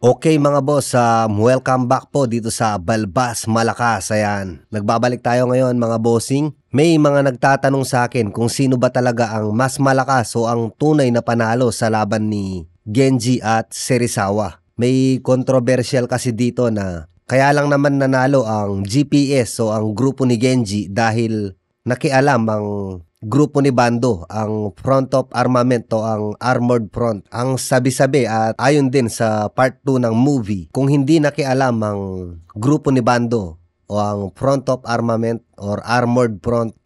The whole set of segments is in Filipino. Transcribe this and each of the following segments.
Okay mga boss, welcome back po dito sa Balbas Malakas. Ayan, nagbabalik tayo ngayon mga bossing. May mga nagtatanong sa akin kung sino ba talaga ang mas malakas o ang tunay na panalo sa laban ni Genji at Serizawa. May controversial kasi dito na kaya lang naman nanalo ang GPS o ang grupo ni Genji dahil nakialam ang grupo ni Bando, ang front of armament o ang armored front. Ang sabi-sabi at ayon din sa part 2 ng movie, kung hindi nakialam ang grupo ni Bando o ang front of armament or armored front,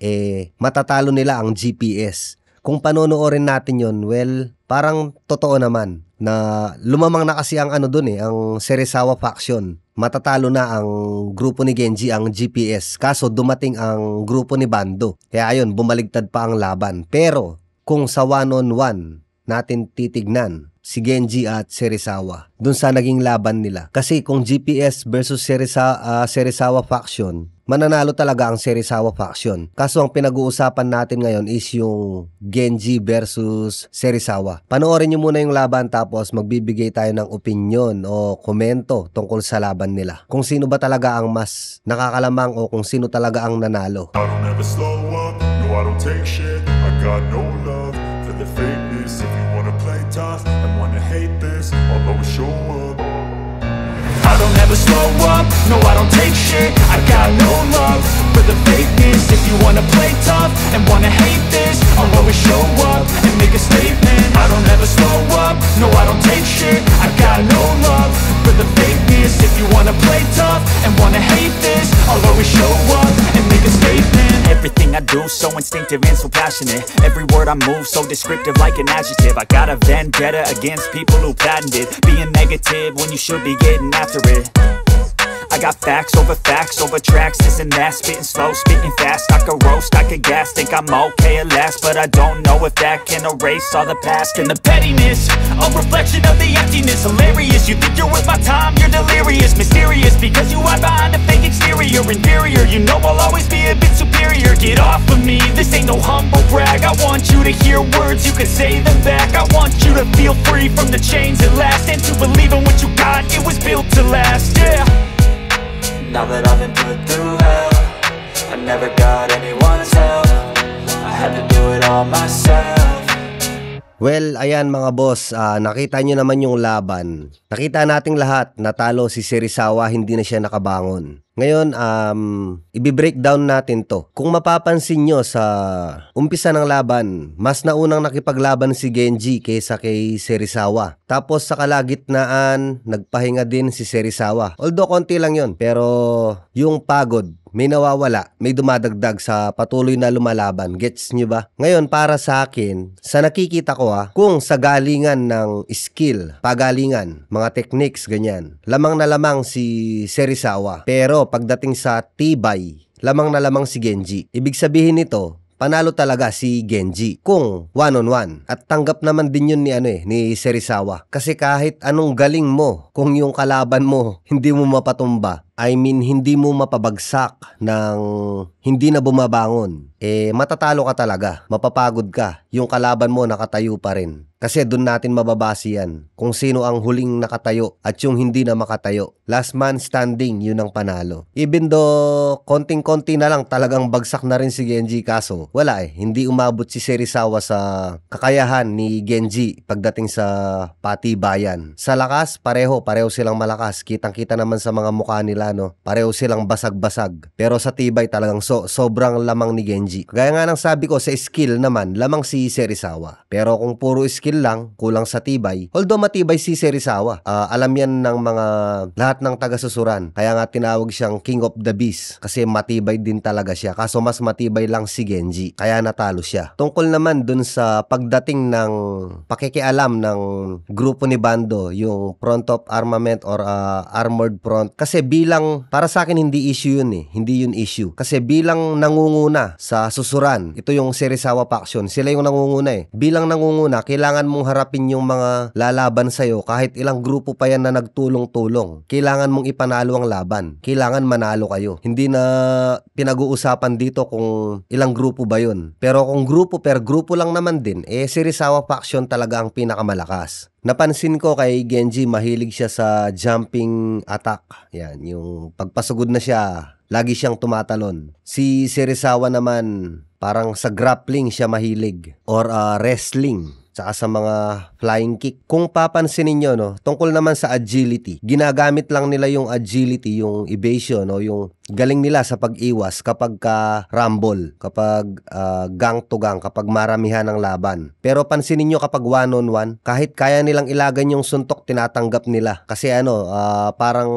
matatalo nila ang GPS. Kung panonoorin natin yon, well, parang totoo naman na lumamang na kasi ang ang Serizawa faction. Matatalo na ang grupo ni Genji, ang GPS. Kaso dumating ang grupo ni Bando. Kaya ayun, bumaligtad pa ang laban. Pero kung sa one-on-one natin titignan si Genji at Serizawa, dun sa naging laban nila. Kasi kung GPS versus Serizawa faction, mananalo talaga ang Serizawa faction. Kaso ang pinag-uusapan natin ngayon is yung Genji versus Serizawa. Panoorin nyo muna yung laban tapos magbibigay tayo ng opinion o komento tungkol sa laban nila. Kung sino ba talaga ang mas nakakalamang o kung sino talaga ang nanalo. I don't ever slow up, no I don't take shit. I got no love for the fakeness. If you wanna play tough and wanna hate this, I'll always show up. I don't ever slow up, no I don't take shit. I got no love for the fakeness. If you wanna play tough and wanna hate this, I'll always show up and make a statement. I don't ever slow up, no I don't take shit. I got no love for the fakeness. If you wanna play tough and wanna hate this, I'll always show up and make a statement. Everything I do so instinctive and so passionate. Every word I move so descriptive like an adjective. I got a vendetta against people who patented being negative when you should be getting after it. I got facts over tracks, this and that. Spitting slow, spitting fast. I could roast, I could gas. Think I'm okay at last, but I don't know if that can erase all the past. And the pettiness, a reflection of the emptiness. Hilarious, you think you're worth my time, you're delirious. Mysterious, because you hide behind a fake exterior. Inferior, you know I'll always be a bit superior. Get off of me, this ain't no humble brag. I want you to hear words, you can say them back. I want you to feel free from the chains at last, and to believe in what you got, it was built to last, yeah. Now that I've been put through hell, I never got anyone's help. I had to do it all myself. Well, ayan mga boss, nakita nyo naman yung laban. Nakita nating lahat, natalo si Serizawa, hindi na siya nakabangon. Ngayon, i-breakdown natin to. Kung mapapansin nyo sa umpisa ng laban, mas naunang nakipaglaban si Genji kaysa kay Serizawa. Tapos sa kalagitnaan, nagpahinga din si Serizawa. Although konti lang yon, pero yung pagod, may nawawala, may dumadagdag sa patuloy na lumalaban. Gets nyo ba? Ngayon, para sa akin, sa nakikita ko kung sa galingan ng skill, pagalingan, mga techniques, ganyan, lamang na lamang si Serizawa. Pero pagdating sa tibay, lamang na lamang si Genji. Ibig sabihin nito, panalo talaga si Genji kung one-on-one. At tanggap naman din yun ni Serizawa. Kasi kahit anong galing mo, kung yung kalaban mo hindi mo mapatumba, I mean, hindi mo mapabagsak ng hindi na bumabangon, matatalo ka talaga, mapapagod ka, yung kalaban mo nakatayo pa rin. Kasi doon natin mababase yan, kung sino ang huling nakatayo at yung hindi na makatayo. Last man standing, yun ang panalo. Even though konting-konti na lang talagang bagsak na rin si Genji, kaso wala hindi umabot si Serizawa sa kakayahan ni Genji pagdating sa patibayan. Sa lakas, pareho silang malakas. Kitang-kita naman sa mga mukha nila, no? Pareho silang basag-basag. Pero sa tibay talagang sobrang lamang ni Genji. Gaya nga ng sabi ko, sa skill naman, lamang si Serizawa. Pero kung puro skill lang, kulang sa tibay, although matibay si Serizawa, alam yan ng mga lahat ng taga-susuran. Kaya nga tinawag siyang King of the Beast kasi matibay din talaga siya. Kaso mas matibay lang si Genji. Kaya natalo siya. Tungkol naman dun sa pagdating ng pakikialam ng grupo ni Bando, yung front of armament or armored front. Kasi bilang para sa akin hindi issue yun eh. Hindi yun issue. Kasi bilang nangunguna sa susuran, ito yung Serizawa faction, sila yung nangunguna eh. Bilang nangunguna, kailangan mong harapin yung mga lalaban sa'yo kahit ilang grupo pa yan na nagtulong-tulong. Kailangan mong ipanalo ang laban. Kailangan manalo kayo. Hindi na pinag-uusapan dito kung ilang grupo ba yun. Pero kung grupo per grupo lang naman din, Serizawa faction talaga ang pinakamalakas. Napansin ko kay Genji, mahilig siya sa jumping attack. Yan, yung pagpasugod na siya, lagi siyang tumatalon. Si Serizawa naman, parang sa grappling siya mahilig. Or wrestling. Tsaka sa mga flying kick. Kung papansinin nyo, no, tungkol naman sa agility, ginagamit lang nila yung agility, yung evasion, no, yung galing nila sa pag-iwas kapag rumble, kapag gang to gang, kapag maramihan ng laban. Pero pansinin nyo kapag one-on-one, kahit kaya nilang ilagan yung suntok, tinatanggap nila. Kasi parang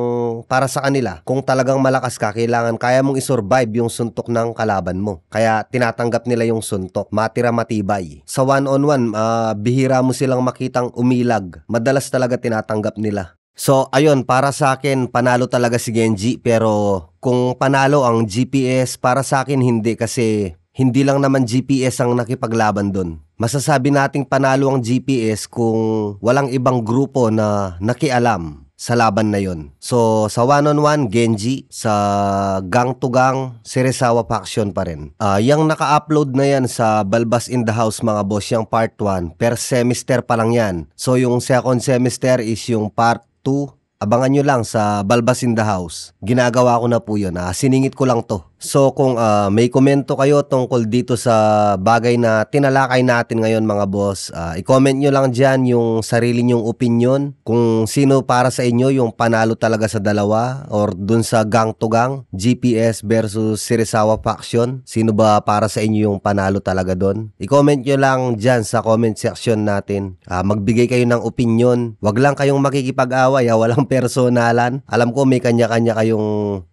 para sa kanila, kung talagang malakas ka, kailangan kaya mong isurvive yung suntok ng kalaban mo. Kaya tinatanggap nila yung suntok, matira matibay. Sa one-on-one, bihira mo silang makitang umilag. Madalas talaga tinatanggap nila. So, ayun, para sa akin, panalo talaga si Genji. Pero kung panalo ang GPS, para sa akin hindi, kasi hindi lang naman GPS ang nakipaglaban doon. Masasabi nating panalo ang GPS kung walang ibang grupo na nakialam sa laban na yon. So, sa one-on-one, Genji. Sa gang-to-gang, Serizawa faction pa rin. Yung naka-upload na yan sa Balbas in the House, mga boss, yung part 1. Per semester pa lang yan. So, yung second semester is yung part 2. Abangan nyo lang sa Balbas in the House. Ginagawa ko na po yun. Siningit ko lang to. So kung may komento kayo tungkol dito sa bagay na tinalakay natin ngayon, mga boss, i-comment nyo lang dyan yung sarili nyong opinion. Kung sino para sa inyo yung panalo talaga sa dalawa or dun sa gang to gang, GPS versus Serizawa faction. Sino ba para sa inyo yung panalo talaga dun? I-comment nyo lang dyan sa comment section natin. Magbigay kayo ng opinion. Wag lang kayong makikipag-away, walang personalan. Alam ko may kanya-kanya kayong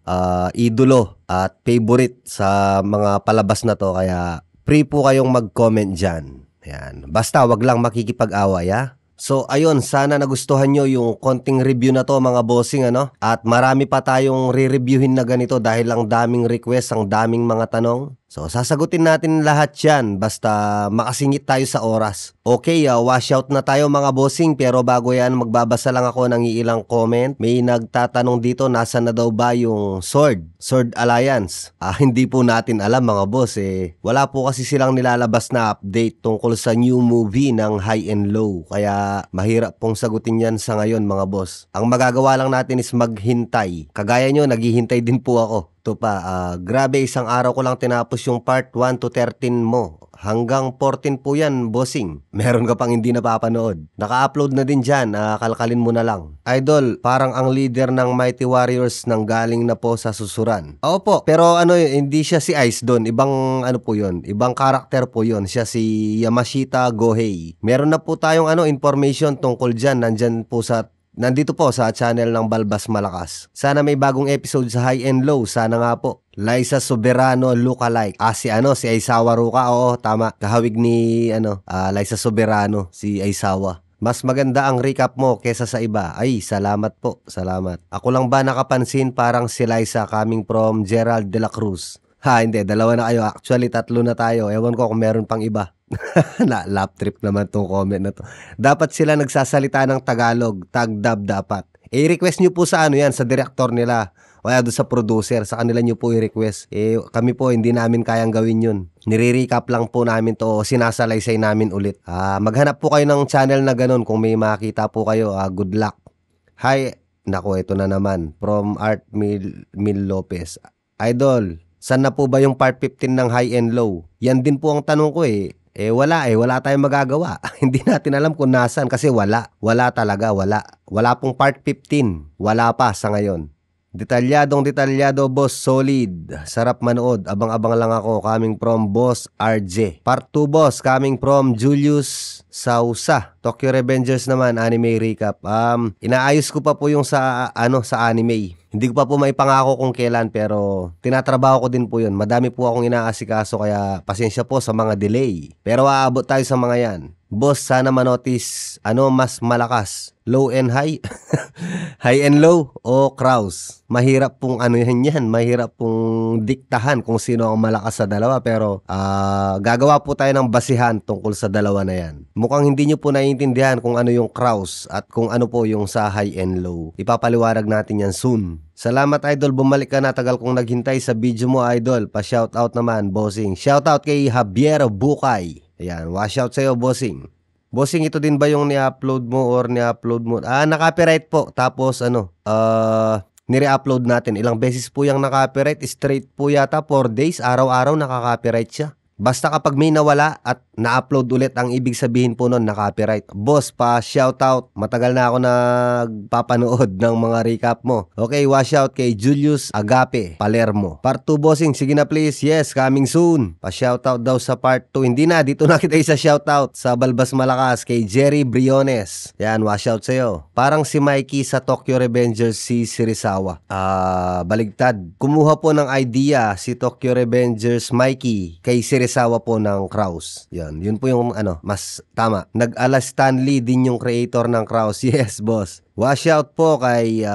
idolo at favorite sa mga palabas na to, kaya free po kayong mag-comment dyan. Ayan. Basta wag lang makikipag-away, ha? So ayun, sana nagustuhan nyo yung konting review na to, mga bossing, ano? At marami pa tayong re-reviewin na ganito dahil ang daming request, ang daming mga tanong. So sasagutin natin lahat yan, basta makasingit tayo sa oras. Okay, washout na tayo, mga bossing, pero bago yan, magbabasa lang ako ng ilang comment. May nagtatanong dito, nasa na daw ba yung Sword Alliance? Hindi po natin alam, mga boss, wala po kasi silang nilalabas na update tungkol sa new movie ng High and Low, kaya mahirap pong sagutin yan sa ngayon, mga boss. Ang magagawa lang natin is maghintay. Kagaya nyo, naghihintay din po ako. Ito pa, grabe, isang araw ko lang tinapos yung part 1 to 13 mo. Hanggang 14 po yan, bossing. Meron ka pang hindi napapanood. Naka-upload na din dyan, kalkalin mo na lang. Idol, parang ang leader ng Mighty Warriors nang galing na po sa susuran. Opo, pero hindi siya si Ice doon. Ibang po yun. Ibang karakter po yun. Siya si Yamashita Gohei. Meron na po tayong information tungkol dyan. Nandito po sa channel ng Balbas Malakas. Sana may bagong episode sa High and Low. Sana nga po. Liza Soberano lookalike. Si Aizawa Ruka. Oo, tama. Kahawig ni Liza Soberano, si Aizawa. Mas maganda ang recap mo kesa sa iba. Ay, salamat po. Salamat. Ako lang ba nakapansin parang si Liza coming from Gerald de la Cruz? Hindi. Dalawa na kayo. Actually, 3 na tayo. Ewan ko kung meron pang iba. Lap trip naman tong comment na to. Dapat sila nagsasalita ng Tagalog. Tagdab dapat. I-request nyo po sa yan, sa director nila. O kaya doon sa producer, sa kanila nyo po i-request. Kami po, hindi namin kayang gawin yun. Nire-recap lang po namin to, sinasalaysay namin ulit. Maghanap po kayo ng channel na ganun. Kung may makita po kayo, good luck. Hi, nako, ito na naman. From Art Mil Lopez. Idol, saan na po ba yung part 15 ng High and Low? Yan din po ang tanong ko wala tayong magagawa. Hindi natin alam kung nasaan kasi wala talaga, wala pong part 15, wala pa sa ngayon. Detalyado, boss, solid, sarap manood, abang-abang lang ako, coming from Boss RJ. Part 2, boss, coming from Julius Sausa. Tokyo Revengers naman, anime recap. Inaayos ko pa po yung sa anime. Hindi ko pa po maipangako kung kailan, pero tinatrabaho ko din po yun. Madami po akong inaasikaso, kaya pasensya po sa mga delay. Pero aabot tayo sa mga yan. Boss, sana manotice mas malakas, low and high, high and low o crows. Mahirap pong yan, mahirap pong diktahan kung sino ang malakas sa dalawa, pero gagawa po tayo ng basihan tungkol sa dalawa na yan. Mukhang hindi nyo po naiintindihan kung ano yung crows at kung ano po yung sa high and low. Ipapaliwanag natin yan soon. Salamat idol, bumalik ka na, tagal kong naghintay sa video mo idol. Pa-shoutout naman bossing. Shoutout kay Javier Bukay. Ayan, washout sa'yo, bossing. Bossing, ito din ba yung ni-upload mo or ni-upload mo? Naka-copyright po. Tapos, nire-upload natin. Ilang beses po yung naka-copyright. Straight po yata, 4 days. Araw-araw naka-copyright siya. Basta kapag may nawala at na-upload ulit, ang ibig sabihin po nun, na-copyright. Boss, pa-shoutout. Matagal na ako nagpapanood ng mga recap mo. Okay, washout kay Julius Agape Palermo. Part 2, bossing. Sige na please. Yes, coming soon. Pa-shoutout daw sa part 2. Hindi na, dito na kita isa shoutout sa Balbas Malakas kay Jerry Briones. Yan, washout sa'yo. Parang si Mikey sa Tokyo Revengers si Serizawa. Baligtad. Kumuha po ng idea si Tokyo Revengers Mikey kay Serizawa po ng Kraus. Yun po yung mas tama. Nag-ala Stanley din yung creator ng Kraus. Yes, boss. Washout po kay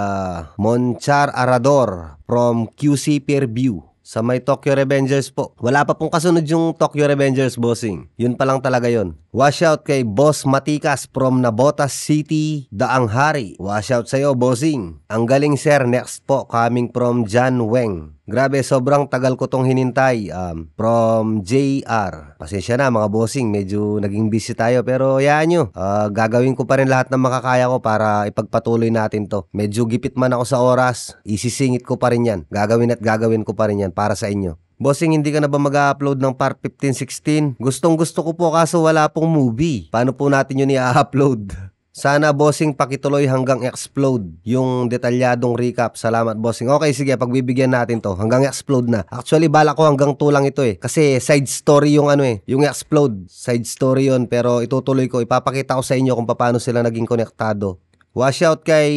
Monchar Arador from QC Peer View. Sa may Tokyo Revengers po. Wala pa pong kasunod yung Tokyo Revengers, bossing. Yun pa lang talaga yun. Washout kay Boss Matikas from Nabotas City, Daanghari. Washout sa'yo, bossing. Ang galing sir, next po, coming from John Weng. Grabe, sobrang tagal ko tong hinintay. From JR. Pasensya na mga bossing, medyo naging busy tayo. Pero yaan nyo, gagawin ko pa rin lahat ng makakaya ko para ipagpatuloy natin to. Medyo gipit man ako sa oras, isisingit ko pa rin yan. Gagawin ko pa rin yan para sa inyo. Bossing, hindi ka na ba mag-upload ng part 15-16? Gustong gusto ko po kaso wala pong movie. Paano po natin yun i-upload? Sana bossing pakituloy hanggang explode yung detalyadong recap. Salamat bossing. Okay, sige, pagbibigyan natin to hanggang explode na. Actually, bala ko hanggang 2 lang ito eh. Kasi side story yung yung explode. Side story yun, pero itutuloy ko. Ipapakita ko sa inyo kung paano sila naging konektado. Washout kay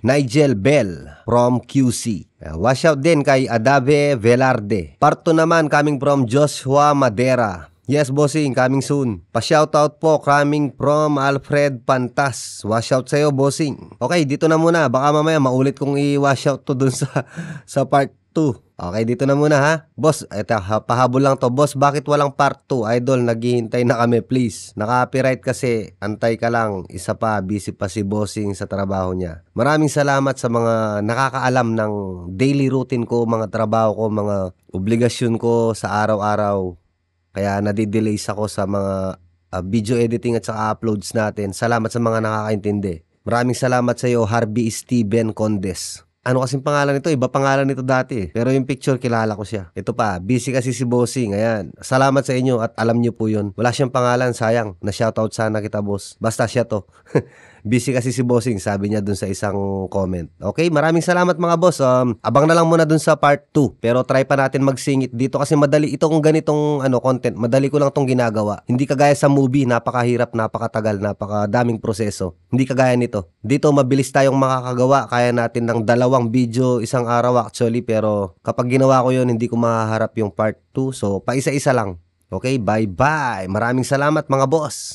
Nigel Bell from QC. Washout din kay Adave Velarde. Part 2 naman coming from Joshua Madera. Yes, bossing, coming soon. Pa-shoutout po coming from Alfred Pantas. Washout sa'yo, bossing. Okay, dito na muna. Baka mamaya maulit kong i-washout to dun sa part 2. Okay, dito na muna ha. Boss, eto, pahabol lang to. Boss, bakit walang part 2? Idol, naghihintay na kami, please. Naka-copyright kasi. Antay ka lang. Isa pa, busy pa si bossing sa trabaho niya. Maraming salamat sa mga nakakaalam ng daily routine ko, mga trabaho ko, mga obligasyon ko sa araw-araw. Kaya nadidelay ako sa mga video editing at saka uploads natin. Salamat sa mga nakakaintindi. Maraming salamat sa iyo, Harvey Steven Condes. Ano kasing pangalan nito? Iba pangalan nito dati. Pero yung picture, kilala ko siya. Ito pa, busy kasi si bossing. Ayan. Salamat sa inyo at alam nyo po yun. Wala siyang pangalan, sayang. Na-shoutout sana kita, boss. Basta siya to. Busy kasi si bossing, sabi niya dun sa isang comment. Okay, maraming salamat mga boss. Abang na lang muna dun sa part 2. Pero try pa natin magsingit dito kasi madali itong ganitong content. Madali ko lang tong ginagawa. Hindi kagaya sa movie, napakahirap, napakatagal, napakadaming proseso. Hindi kagaya nito. Dito mabilis tayong makakagawa. Kaya natin ng 2 video isang araw actually. Pero kapag ginawa ko yun, hindi ko mahaharap yung part 2. So, paisa-isa lang. Okay, bye-bye. Maraming salamat mga boss.